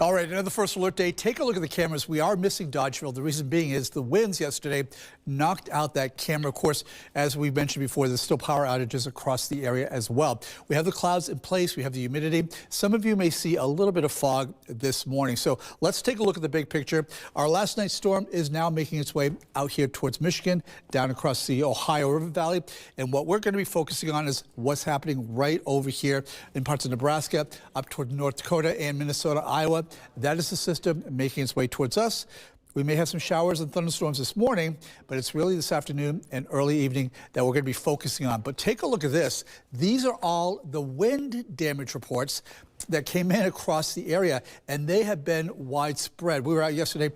All right, another first alert day. Take a look at the cameras. We are missing Dodgeville. The reason being is the winds yesterday knocked out that camera. Of course, as we mentioned before, there's still power outages across the area as well. We have the clouds in place. We have the humidity. Some of you may see a little bit of fog this morning. So let's take a look at the big picture. Our last night's storm is now making its way out here towards Michigan, down across the Ohio River Valley. And what we're going to be focusing on is what's happening right over here in parts of Nebraska, up toward North Dakota and Minnesota, Iowa. That is the system making its way towards us. We may have some showers and thunderstorms this morning, but it's really this afternoon and early evening that we're going to be focusing on. But take a look at this. These are all the wind damage reports that came in across the area, and they have been widespread. We were out yesterday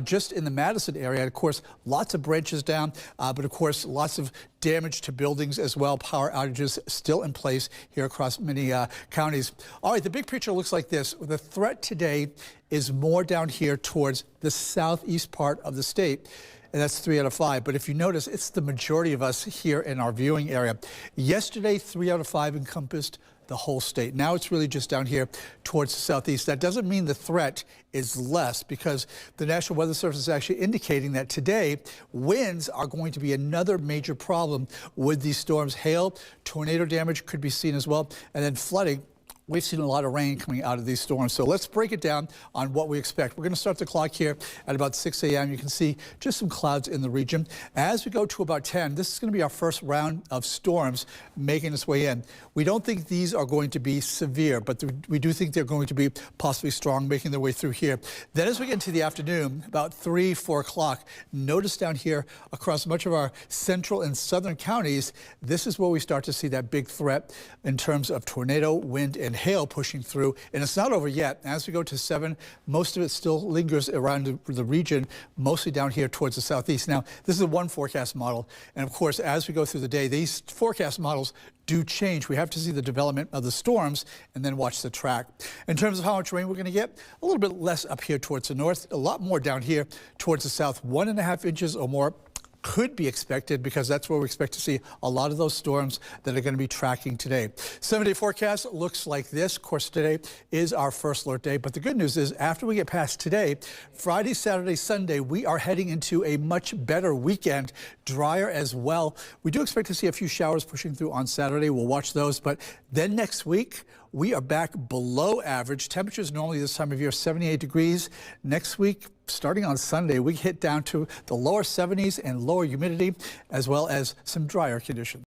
just in the Madison area. Of course, lots of branches down, but of course, lots of damage to buildings as well. Power outages still in place here across many counties. All right, the big picture looks like this. The threat today is more down here towards the southeast part of the state. And that's 3 out of 5. But if you notice, it's the majority of us here in our viewing area. Yesterday, 3 out of 5 encompassed the whole state. Now it's really just down here towards the southeast. That doesn't mean the threat is less, because the National Weather Service is actually indicating that today winds are going to be another major problem with these storms. Hail, tornado damage could be seen as well, and then flooding. We've seen a lot of rain coming out of these storms. So let's break it down on what we expect. We're going to start the clock here at about 6 a.m. You can see just some clouds in the region. As we go to about 10, this is going to be our first round of storms making its way in. We don't think these are going to be severe, but we do think they're going to be possibly strong, making their way through here. Then as we get into the afternoon, about 3, 4 o'clock, notice down here across much of our central and southern counties, this is where we start to see that big threat in terms of tornado, wind, and hail pushing through, and it's not over yet. As we go to 7, most of it still lingers around the region, mostly down here towards the southeast. Now, this is a one forecast model, and of course, as we go through the day, these forecast models do change. We have to see the development of the storms and then watch the track. In terms of how much rain we're going to get, a little bit less up here towards the north, a lot more down here towards the south. 1.5 inches or more could be expected, because that's where we expect to see a lot of those storms that are going to be tracking today. 7-day forecast looks like this. Of course, today is our first alert day, but the good news is after we get past today, Friday, Saturday, Sunday, we are heading into a much better weekend, drier as well. We do expect to see a few showers pushing through on Saturday. We'll watch those, but then next week, we are back below average. Temperatures normally this time of year 78 degrees. Next week, starting on Sunday, we hit down to the lower 70s and lower humidity, as well as some drier conditions.